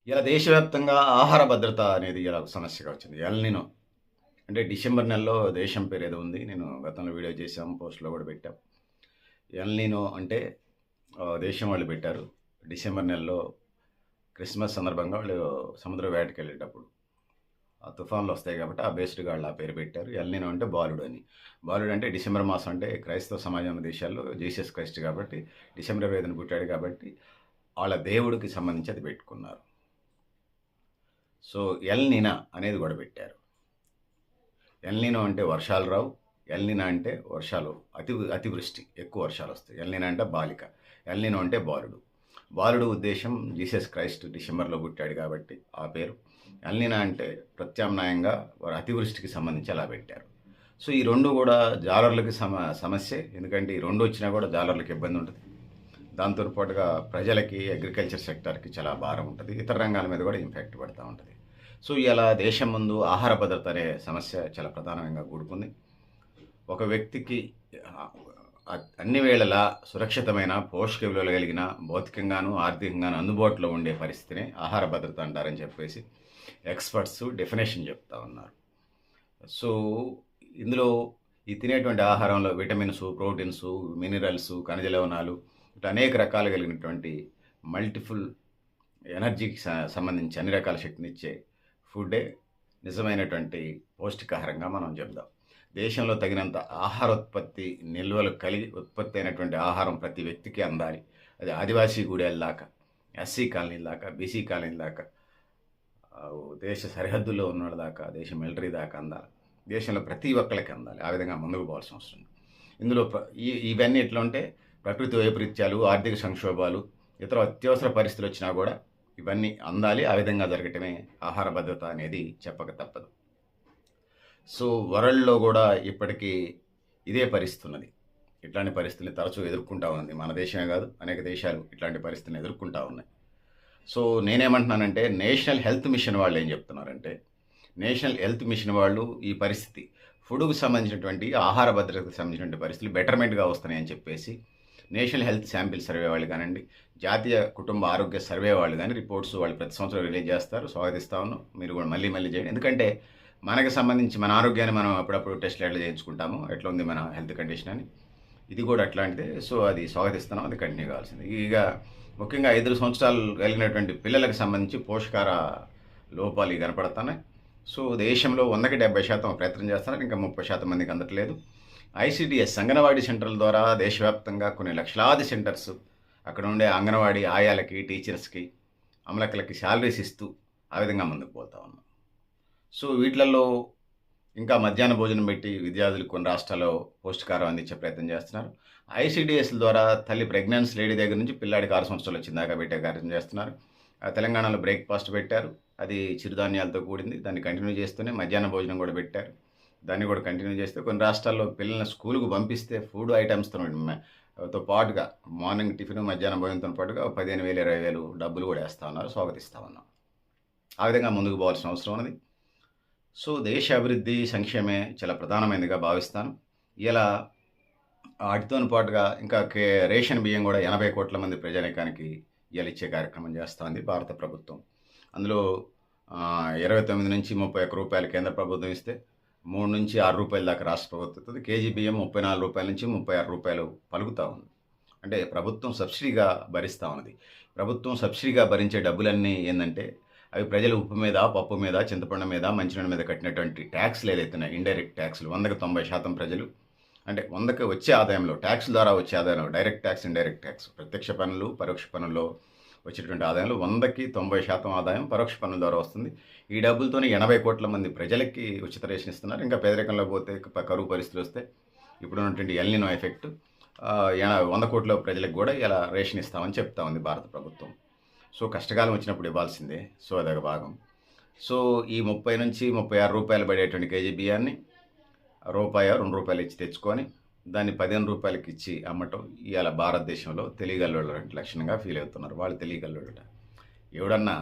ఇలా దేశవ్యాప్తంగా ఆహార భద్రత అనేది ఇలా ఒక సమస్యగా వచ్చింది. ఎల్‌నినో అంటే డిసెంబర్ నెలలో దేశం పేరేదో ఉంది. నేను గతంలో వీడియో చేశాం. పోస్ట్‌లో కూడా పెట్టాం. ఎల్‌నినో అంటే దేశం వాళ్ళు పెట్టారు. డిసెంబర్ నెలలో క్రిస్మస్ సందర్భంగా వాళ్ళు సముద్ర వేటకెళ్ళేటప్పుడు ఆ తుఫాన్‌లొస్తాయి కాబట్టి ఆ బేస్డ్‌గా వాళ్ళు ఆ పేరు పెట్టారు. ఎల్‌నినో అంటే బాలుడు అని. బాలుడు అంటే డిసెంబర్ మాసం అంటే క్రైస్తవ సమాజం ఉన్న దేశాల్లో జీసస్ క్రైస్ట్ కాబట్టి డిసెంబర్ 25న పుట్టాడు కాబట్టి వాళ్ళ దేవుడికి సంబంధించి అది పెట్టుకున్నారు. సో, ఎల్ నినా అనేది గూడా పెట్టారు. ఎల్‌నినో అంటే వర్షాలు రావు. ఎల్‌నినా అంటే వర్షాలు అతివృష్టి, ఎక్కువ వర్షాలొస్తాయి. ఎల్‌నినా అంటే బాలిక. ఎల్‌నినో అంటే బాలుడు. బాలుడు ఉద్దేశ్యం జీసస్ క్రైస్ట్ డిసెంబర్‌లో పుట్టాడు కాబట్టి ఆ పేరు. ఎల్‌నినా అంటే ప్రత్యామ్నాయంగా అతివృష్టికి సంబంధించి అలా పెట్టారు. సో, ఈ 2 గూడా జాలర్లకి సమస్యే. ఎందుకంటే ఈ 2 వచ్చినా గూడా జాలర్లకి ఇబ్బందుంటది. దాంతో పాటుగా ప్రజలకి, అగ్రికల్చర్ సెక్టార్‌కి చాలా భారం ఉంటది. ఇతర రంగాల మీద గూడా ఇంపాక్ట్ పడతా ఉంటది. సో, ఇలా దేశం ముందు ఆహార భద్రత అనే సమస్య చాలా ప్రధానంగా కూడుకుంది. ఒక వ్యక్తికి ఆహ్, అన్ని వేళలా సురక్షితమైన, పోషక విలువలు కలిగిన, భౌతికంగాను, ఆర్థికంగాను అందుబాటులో ఉండే పరిస్థితినే ఆహార భద్రత అంటారని చెప్పేసి ఎక్స్‌పర్ట్స్ డెఫినేషన్ చెప్తా ఉన్నారు. సో, ఇందులో ఈ తినేటువంటి ఆహారంలో విటమిన్సు, ప్రోటీన్సు, మినరల్సు, ఖనిజ లవణాలు ఇట్లా అనేక రకాలు కలిగినటువంటి మల్టిపుల్ ఎనర్జీకి సంబంధించి అన్ని రకాల శక్తినిచ్చే ఫుడ్డే నిజమైనటువంటి పౌష్టికాహారంగా మనం చెప్దాం. దేశంలో తగినంత ఆహారోత్పత్తి నిల్వలు కలిగి ఉత్పత్తి అయినటువంటి ఆహారం ప్రతి వ్యక్తికి అందాలి. అది ఆదివాసీ గూడెల దాకా, ఎస్సీ కాలనీల దాకా, బీసీ కాలనీల దాకా, దేశ సరిహద్దుల్లో ఉన్నోళ్ళ దాకా, దేశ మిలిటరీ దాకా అందాలి. దేశంలో ప్రతి ఒక్కళ్ళకి అందాలి. ఆ విధంగా ముందుకు పోవాల్సిన అవసరం ఉంది. ఇందులో ఇవన్నీ ఎట్లా ఉంటే ప్రకృతి వైపరీత్యాలు, ఆర్థిక సంక్షోభాలు, ఇతర అత్యవసర పరిస్థితులు వచ్చినా కూడా ఇవన్నీ అందాలి. ఆ విధంగా జరగటమే ఆహార భద్రత అనేది చెప్పక తప్పదు. సో, వరల్డ్‌లో గూడా ఇప్పటికీ ఇదే పరిస్థితి ఉన్నది. ఇట్లాంటి పరిస్థితుల్ని తరచూ ఎదుర్కొంటా ఉంది. మన దేశమే గాదు, అనేక దేశాలు ఇట్లాంటి పరిస్థితులను ఎదుర్కొంటా ఉన్నాయి. సో, నేనేమంటున్నానంటే నేషనల్ హెల్త్ మిషన్ వాళ్ళేం జెప్తున్నారంటే, నేషనల్ హెల్త్ మిషన్ వాళ్ళు ఈ పరిస్థితి ఫుడ్‌కు సంబంధించినటువంటి ఆహార భద్రతకు సంబంధించినటువంటి పరిస్థితులు బెటర్‌మెంట్‌గా వస్తున్నాయని చెప్పేసి, నేషనల్ హెల్త్ శాంపిల్ సర్వే వాళ్ళు గానండి, జాతీయ కుటుంబ ఆరోగ్య సర్వే వాళ్ళు గాని రిపోర్ట్స్ వాళ్ళు ప్రతి సంవత్సరం రిలీజ్ జేస్తారు. స్వాగతిస్తా ఉన్నాం. మీరు గూడా మళ్ళీ మళ్ళీ జేయండి. ఎందుకంటే, మనకు సంబంధించి మన ఆరోగ్యాన్ని మనం అప్పుడప్పుడు టెస్ట్‌లు ఎట్లా చేయించుకుంటాము, ఎట్లుంది మన హెల్త్ కండిషన్ అని. ఇది గూడా అట్లాంటిదే. సో, అది స్వాగతిస్తున్నాం. అది కంటిన్యూ కావాల్సింది. ఇక ముఖ్యంగా 5 సంవత్సరాలు కలిగినటువంటి పిల్లలకు సంబంధించి పోషకాహార లోపాలు కనపడుతున్నాయి. సో, దేశంలో 100కి 70% ప్రయత్నం చేస్తున్నారు. ఇంకా 30% మందికి అందట్లేదు. ఐసీడీఎస్ అంగన్వాడీ సెంటర్ల ద్వారా దేశవ్యాప్తంగా కొన్ని లక్షలాది సెంటర్స్ అక్కడ ఉండే అంగన్వాడీ ఆయాలకి, టీచర్స్‌కి, అమ్మలక్కలకి శాలరీస్ ఇస్తూ ఆ విధంగా ముందుకు పోతా ఉన్నాం. సో, వీటిలలో ఇంకా మధ్యాహ్న భోజనం పెట్టి విద్యార్థులకు కొన్ని రాష్ట్రాల్లో పౌష్టికాహారం అందించే ప్రయత్నం చేస్తున్నారు. ఐసీడీఎస్ ద్వారా తల్లి ప్రెగ్నెన్సీ లేడీ దగ్గర నుంచి పిల్లాడికి 6 సంవత్సరాలు వచ్చిందాకా పెట్టే కార్యక్రమం చేస్తున్నారు. తెలంగాణలో బ్రేక్‌ఫాస్ట్ పెట్టారు. అది చిరుధాన్యాలతో కూడింది. దాన్ని కంటిన్యూ చేస్తూనే మధ్యాహ్న భోజనం కూడా పెట్టారు. దాన్ని కూడా కంటిన్యూ చేస్తూ కొన్ని రాష్ట్రాల్లో పిల్లల్ని స్కూలుకు పంపిస్తే ఫుడ్ ఐటెమ్స్‌తో తో పాటుగా మార్నింగ్ టిఫిన్, మధ్యాహ్నం భోజనంతో పాటుగా 15,000, 20,000 డబ్బులు కూడా ఏస్తా ఉన్నారు. స్వాగతిస్తా ఉన్నాం. ఆ విధంగా ముందుకు పోవాల్సిన అవసరం ఉన్నది. సో, దేశ అభివృద్ధి, సంక్షేమే చాలా ప్రధానమైనదిగా భావిస్తాను. ఇలా వాటితోని పాటుగా ఇంకా రేషన్ బియ్యం గూడా 80,00,00,000 మంది ప్రజానీకానికి ఇయ్యాల ఇచ్చే కార్యక్రమం చేస్తాంది భారత ప్రభుత్వం. అందులో 29-31 రూపాయలు కేంద్ర ప్రభుత్వం ఇస్తే, 3-6 దాకా రాష్ట్ర ప్రభుత్వం ఇస్తది. కేజీ బియ్యం రూ. 34-36 పలుకుతా ఉంది. అంటే ప్రభుత్వం సబ్సిడీగా భరిస్తా ఉన్నది. ప్రభుత్వం సబ్సిడీగా భరించే డబ్బులన్నీ ఏందంటే, అవి ప్రజలు ఉప్పు మీద, పప్పు మీద, చింతపండు మీద, మంచినీళ్ళ మీద కట్టినటువంటి ట్యాక్స్‌లు ఏదైతే ఉన్నాయో ఇండైరెక్ట్ ట్యాక్స్‌లు 100కి 90% ప్రజలు అంటే 100కి వచ్చే ఆదాయంలో ట్యాక్స్‌ల ద్వారా వచ్చే ఆదాయంలో డైరెక్ట్ ట్యాక్స్, ఇండైరెక్ట్ ట్యాక్స్ ప్రత్యక్ష పన్నులు, పరోక్ష పన్నుల్లో వచ్చేటువంటి ఆదాయంలో 100కి 90% ఆదాయం పరోక్ష పన్నుల ద్వారా వస్తుంది. ఈ డబ్బులతోనే 80,00,00,000 మంది ప్రజలకి ఉచిత రేషన్ ఇస్తున్నారు. ఇంకా పేదరికంలో పోతే కరువు పరిస్థితులు వస్తే ఇప్పుడున్నటువంటి ఎల్‌నినో ఎఫెక్ట్ 100,00,00,000 ప్రజలకు కూడా ఇలా రేషన్ ఇస్తామని చెప్తా ఉంది భారత ప్రభుత్వం. సో, కష్టకాలం వచ్చినప్పుడు ఇవ్వాల్సిందే. సో, అదొక భాగం. సో, ఈ రూ. 30-36 పడేటువంటి కేజీ బియ్యాన్ని రూపాయో, రూ. 2 ఇచ్చి తెచ్చుకొని దాన్ని రూ. 15కి ఇచ్చి అమ్మటం ఇయాల భారతదేశంలో తెలియగల్లోళ్ళ లక్షణంగా ఫీల్ అవుతున్నారు. వాళ్ళు తెలియగల్లోళ్ళట. ఎవడన్నా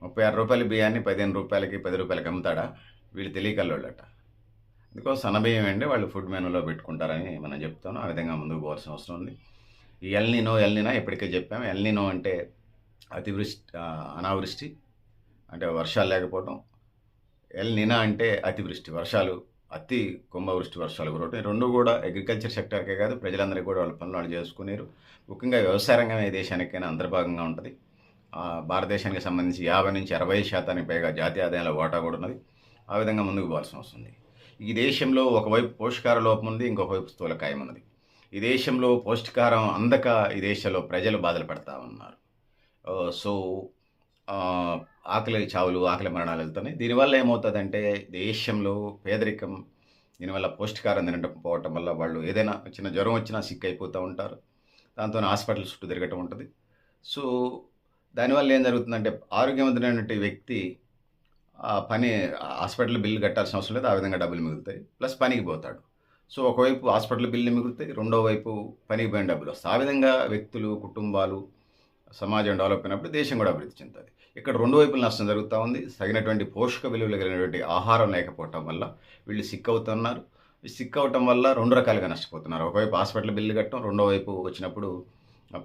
రూ. 36 బియ్యాన్ని రూ. 15కి, రూ. 10కి అమ్ముతాడా? వీళ్ళు తెలియగల్లోళ్ళట. అందుకోసం సన్నబియ్యం అండి వాళ్ళు ఫుడ్ మెనూలో పెట్టుకుంటారని మనం చెప్తాను. ఆ విధంగా ముందుకు పోవాల్సిన అవసరం ఉంది. ఈ ఎల్‌నినో ఇప్పటికే చెప్పాము. ఎల్‌నినో అంటే అనావృష్టి అంటే వర్షాలు లేకపోవడం, ఎల్ నినా అంటే అతివృష్టి వర్షాలు, అతి కుంభవృష్టి వర్షాలు కురవటం. ఈ 2 కూడా అగ్రికల్చర్ సెక్టార్‌కే కాదు ప్రజలందరికీ కూడా వాళ్ళ పనులు వాళ్ళు చేసుకునేరు. ముఖ్యంగా వ్యవసాయ రంగం ఏ దేశానికైనా అంతర్భాగంగా ఉంటది. భారతదేశానికి సంబంధించి 50-60% పైగా జాతీయ ఆదాయంలో వాటా కూడా ఉన్నది. ఆ విధంగా ముందుకు పోవాల్సిన అవసరం ఉంది. ఈ దేశంలో ఒకవైపు పోషకాహార లోపం ఉంది, ఇంకొక వైపు స్థూలకాయం ఉన్నది. ఈ దేశంలో పౌష్టికాహారం అందక ఈ దేశంలో ప్రజలు బాధలు పడతా ఉన్నారు. సో ఆకలి చావులు, ఆకలి మరణాలు వెళ్తున్నాయి. దీనివల్ల ఏమవుతుందంటే దేశంలో పేదరికం, దీనివల్ల పౌష్టికాహారం తినకపోవటం వల్ల వాళ్ళు ఏదైనా చిన్న జ్వరం వచ్చినా సిక్ అయిపోతూ ఉంటారు. దాంతో హాస్పిటల్ చుట్టూ తిరగటం ఉంటుంది. సో దానివల్ల ఏం జరుగుతుందంటే ఆరోగ్యవంతుడైనటువంటి వ్యక్తి పని హాస్పిటల్ బిల్లు కట్టాల్సిన అవసరం లేదు. ఆ విధంగా డబ్బులు మిగులుతాయి. ప్లస్ పనికి పోతాడు. సో ఒకవైపు హాస్పిటల్ బిల్లు మిగులుతాయి, రెండో వైపు పనికి పోయిన డబ్బులు వస్తాయి. ఆ విధంగా వ్యక్తులు, కుటుంబాలు, సమాజం డెవలప్ అయినప్పుడు దేశం కూడా అభివృద్ధి చెందుతుంది. ఇక్కడ రెండు వైపుల నష్టం జరుగుతూ ఉంది. తగినటువంటి పోషక విలువలు కలిగినటువంటి ఆహారం లేకపోవటం వల్ల వీళ్ళు సిక్ అవుతున్నారు. సిక్ అవటం వల్ల 2 రకాలుగా నష్టపోతున్నారు. ఒకవైపు హాస్పిటల్ బిల్లు కట్టడం, రెండో వైపు వచ్చినప్పుడు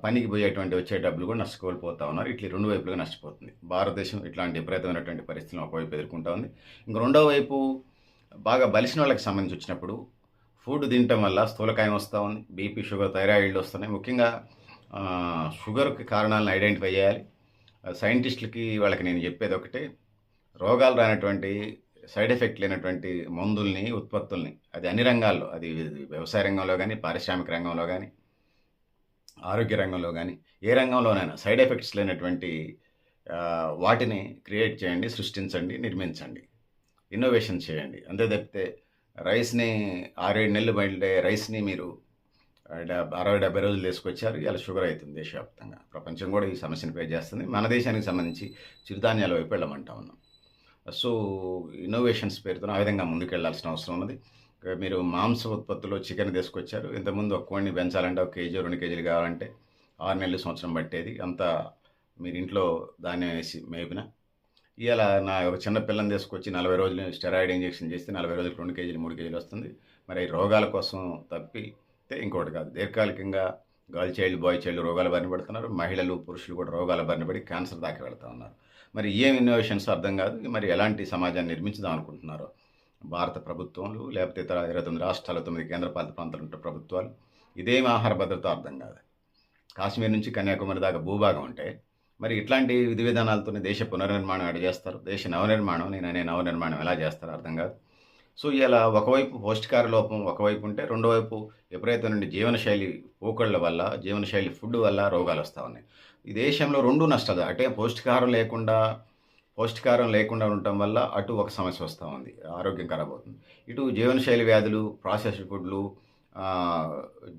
పనికి పోయేటువంటి వచ్చే డబ్బులు కూడా నష్టకోల్పోతూ ఉన్నారు. ఇట్లా 2 వైపులుగా నష్టపోతుంది. భారతదేశం ఇట్లాంటి విపరీతమైనటువంటి పరిస్థితులను ఒకవైపు ఎదుర్కొంటూ ఉంది. ఇంక రెండో వైపు బాగా బలిసిన వాళ్ళకి సంబంధించి వచ్చినప్పుడు ఫుడ్ తినటం వల్ల స్థూలకాయం వస్తూ ఉంది. బీపీ, షుగర్, థైరాయిడ్లు వస్తున్నాయి. ముఖ్యంగా షుగర్కి కారణాలను ఐడెంటిఫై చేయాలి. సైంటిస్టులకి వాళ్ళకి నేను చెప్పేది ఒకటే, రోగాలు రానటువంటి సైడ్ ఎఫెక్ట్ లేనటువంటి మందుల్ని, ఉత్పత్తుల్ని, అది అన్ని రంగాల్లో, అది వ్యవసాయ రంగంలో కానీ, పారిశ్రామిక రంగంలో కానీ, ఆరోగ్య రంగంలో కానీ, ఏ రంగంలోనైనా సైడ్ ఎఫెక్ట్స్ లేనటువంటి వాటిని క్రియేట్ చేయండి, సృష్టించండి, నిర్మించండి, ఇన్నోవేషన్ చేయండి. అంతే తప్పితే రైస్ని 6-7 నెలలు బయలుదే రైస్ని మీరు 60-70 రోజులు తీసుకొచ్చారు. ఇలా షుగర్ అవుతుంది దేశవ్యాప్తంగా. ప్రపంచం కూడా ఈ సమస్యను ఫేస్ చేస్తుంది. మన దేశానికి సంబంధించి చిరుధాన్యాల వైపు వెళ్ళమంటా ఉన్నాం. సో ఇన్నోవేషన్స్ పేరుతో ఆ విధంగా ముందుకెళ్లాల్సిన అవసరం ఉన్నది. మీరు మాంస ఉత్పత్తులు చికెన్ తీసుకొచ్చారు. ఇంతకుముందు ఒక కోడిని పెంచాలంటే 1 కేజీ 2 కేజీలు కావాలంటే 6 నెలలు, సంవత్సరం పట్టేది. అంతా మీరు ఇంట్లో ధాన్యం వేసి మేపిన. ఇవాళ నా ఒక చిన్న పిల్లని తీసుకొచ్చి 40 రోజులు స్టెరాయిడ్ ఇంజెక్షన్ చేస్తే 40 రోజులకు 2 కేజీలు 3 కేజీలు వస్తుంది. మరి రోగాల కోసం తప్పితే ఇంకోటి కాదు. దీర్ఘకాలికంగా గర్ల్ చైల్డ్, బాయ్ చైల్డ్ రోగాల బారిన పడుతున్నారు. మహిళలు, పురుషులు కూడా రోగాల బారిన పడి క్యాన్సర్ దాకా వెళ్తూ ఉన్నారు. మరి ఏం ఇన్నోవేషన్స్ అర్థం కాదు. మరి ఎలాంటి సమాజాన్ని నిర్మించుదాం అనుకుంటున్నారో భారత ప్రభుత్వాలు, లేకపోతే ఇతర 29 రాష్ట్రాలు, 9 కేంద్రపాలిత ప్రాంతాలు ఉంటే ప్రభుత్వాలు, ఇదేం ఆహార భద్రత అర్థం కాదు. కాశ్మీర్ నుంచి కన్యాకుమారి దాకా భూభాగం ఉంటే మరి ఇట్లాంటి విధి విధానాలతోనే దేశ పునర్నిర్మాణం ఎడ చేస్తారు, దేశ నవనిర్మాణం, నేననే నవనిర్మాణం ఎలా చేస్తారో అర్థం కాదు. సో ఇలా ఒకవైపు పౌష్టికార లోపం ఒకవైపు ఉంటే, రెండో వైపు విపరీతమైన జీవనశైలి పోకళ్ళ వల్ల, జీవనశైలి ఫుడ్ వల్ల రోగాలు వస్తూ ఉన్నాయి. ఈ దేశంలో 2 నష్టాలు. అంటే పౌష్టికాహారం లేకుండా ఉండటం వల్ల అటు ఒక సమస్య వస్తూ ఉంది, ఆరోగ్యం ఖరాబ్ అవుతుంది. ఇటు జీవనశైలి వ్యాధులు, ప్రాసెస్డ్ ఫుడ్లు,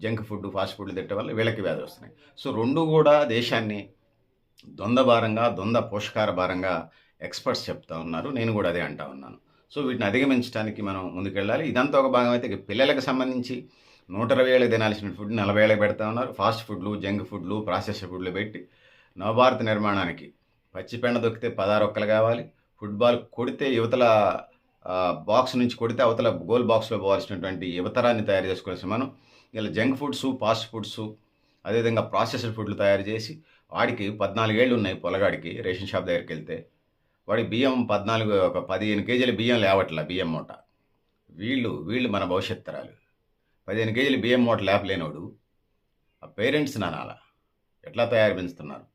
జంక్ ఫుడ్, ఫాస్ట్ ఫుడ్లు తినటం వల్ల వీళ్ళకి వ్యాధులు వస్తున్నాయి. సో 2 కూడా దేశాన్ని ద్వంద్వ పోషకాహార భారంగా ఎక్స్పర్ట్స్ చెప్తా ఉన్నారు. నేను కూడా అదే అంటా ఉన్నాను. సో వీటిని అధిగమించడానికి మనం ముందుకెళ్ళాలి. ఇదంతా ఒక భాగం అయితే పిల్లలకు సంబంధించి 120 ఏళ్ళకి తినాల్సిన ఫుడ్ 40 ఏళ్ళకి పెడతా ఉన్నారు. ఫాస్ట్ ఫుడ్లు, జంక్ ఫుడ్లు, ప్రాసెస్డ్ ఫుడ్లు పెట్టి నవభారత నిర్మాణానికి పచ్చి పెండ దొక్కితే 16 ఒక్కలు కావాలి. ఫుట్బాల్ కొడితే యువతల బాక్స్ నుంచి కొడితే అవతల గోల్ బాక్స్లో పోవాల్సినటువంటి యువతరాన్ని తయారు చేసుకోవాల్సి మనం ఇలా జంక్ ఫుడ్స్, ఫాస్ట్ ఫుడ్స్, అదేవిధంగా ప్రాసెస్డ్ ఫుడ్లు తయారు చేసి వాడికి 14 ఏళ్ళు ఉన్నాయి పొలగాడికి. రేషన్ షాప్ దగ్గరికి వెళ్తే వాడి బియ్యం 15 కేజీల బియ్యం లేవట్లా, బియ్యం మూట. వీళ్ళు మన భవిష్యత్ తరాలు. 15 కేజీల బియ్యం మూట లేపలేనోడు ఆ పేరెంట్స్ నానాల ఎట్లా తయారు పెంచుతున్నారు?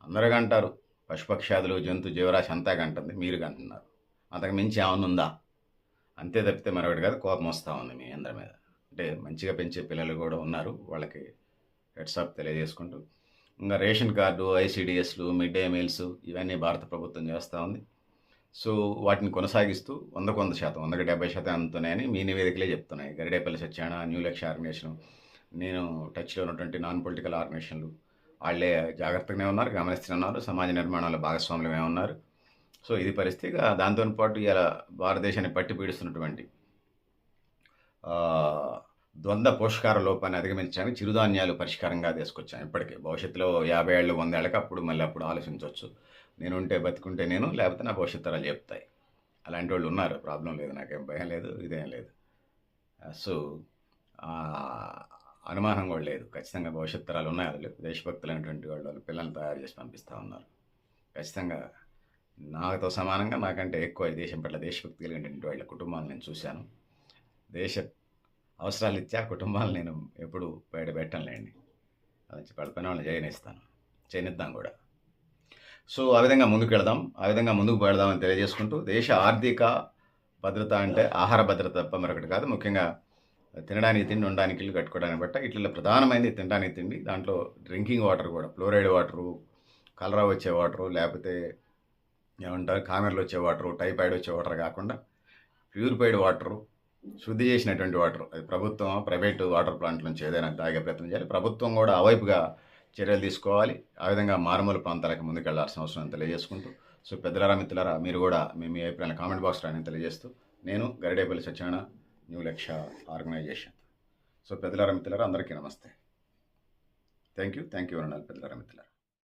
అందరూ అంటారు పశుపక్షాదులు, జంతు జీవరాశి అంతా కంటుంది, మీరు కంటున్నారు. అంతకు మించి ఏమనుందా? అంతే తప్పితే మరొకటి కాదు. కోపం వస్తూ ఉంది మీ అందరి మీద. అంటే మంచిగా పెంచే పిల్లలు కూడా ఉన్నారు, వాళ్ళకి హెడ్సాప్ తెలియజేసుకుంటూ. ఇంకా రేషన్ కార్డు, ఐసిడిఎస్లు, మిడ్ డే మీల్స్ ఇవన్నీ భారత ప్రభుత్వం చేస్తూ ఉంది. సో వాటిని కొనసాగిస్తూ 100% 170% అందుతున్నాయని మీ నివేదికలే చెప్తున్నాయి. గరిడేపల్లి సత్యాన, న్యూ లక్ష్య ఆర్గనైజేషన్, నేను టచ్లో ఉన్నటువంటి నాన్ పొలిటికల్ ఆర్గనైజేషన్లు వాళ్ళే జాగ్రత్తగానే ఉన్నారు, గమనిస్తూనే ఉన్నారు, సమాజ నిర్మాణంలో భాగస్వాములమే ఉన్నారు. సో ఇది పరిస్థితి. దాంతోపాటు ఇలా భారతదేశాన్ని పట్టి పీడిస్తున్నటువంటి ద్వంద్వ పోషకార లోపాన్ని అధిగమించడానికి చిరుధాన్యాలు పరిష్కారంగా తీసుకొచ్చాను. ఇప్పటికే భవిష్యత్తులో 50 ఏళ్ళు 100 ఏళ్ళకి అప్పుడు ఆలోచించవచ్చు. నేను ఉంటే బతికుంటే నేను, లేకపోతే నా భవిష్యత్తు తరాలు చెప్తాయి. అలాంటి వాళ్ళు ఉన్నారు, ప్రాబ్లం లేదు, నాకేం భయం లేదు, ఇదేం లేదు. సో అనుమానం కూడా లేదు. ఖచ్చితంగా భవిష్యత్ తరాలు ఉన్నాయి వాళ్ళు దేశభక్తులైనటువంటి వాళ్ళు పిల్లల్ని తయారు చేసి పంపిస్తూ ఉన్నారు. ఖచ్చితంగా నాతో సమానంగా నాకంటే ఎక్కువ ఈ దేశం పట్ల దేశభక్తి కలిగినటువంటి వాళ్ళ కుటుంబాలను నేను చూశాను. దేశ అవసరాలిచ్చా కుటుంబాలను నేను ఎప్పుడు బయట పెట్టనులేండి. అది పడిపోయిన వాళ్ళని చేయనిద్దాం కూడా. సో ఆ విధంగా ముందుకు వెళదాం, ఆ విధంగా ముందుకు పెడదామని తెలియజేసుకుంటూ, దేశ ఆర్థిక భద్రత అంటే ఆహార భద్రత తప్ప మరొకటి కాదు. ముఖ్యంగా తినడానికి తిండి, ఉండడానికి ఇల్లు, కట్టుకోవడానికి బట్ట, ఇట్లా ప్రధానమైనది తినడానికి తిండి. దాంట్లో డ్రింకింగ్ వాటర్ కూడా ఫ్లోరైడ్ వాటరు, కలరా వచ్చే వాటరు, లేకపోతే ఏమంటారు కామెర్లు వచ్చే వాటరు, టైఫాయిడ్ వచ్చే వాటర్ కాకుండా ప్యూరిఫైడ్ వాటరు, శుద్ధి చేసినటువంటి వాటర్. అది ప్రభుత్వం ప్రైవేటు వాటర్ ప్లాంట్ నుంచి ఏదైనా తాగే ప్రయత్నం చేయాలి. ప్రభుత్వం కూడా అవైపుగా చర్యలు తీసుకోవాలి. ఆ విధంగా మారుమూల ప్రాంతాలకు ముందుకు వెళ్లాల్సిన అవసరం తెలియజేసుకుంటూ, సో పెద్దలారా మిత్రులారా మీరు కూడా మీ అభిప్రాయాన్ని కామెంట్ బాక్స్ రాని తెలియజేస్తూ, నేను గరిడేపల్లి సత్యనారాయణ, న్యూ లక్ష్య ఆర్గనైజేషన్. సో పెద్దలారా మిత్రులారా అందరికీ నమస్తే. థ్యాంక్ యూ పెద్దలారా మిత్రులారా.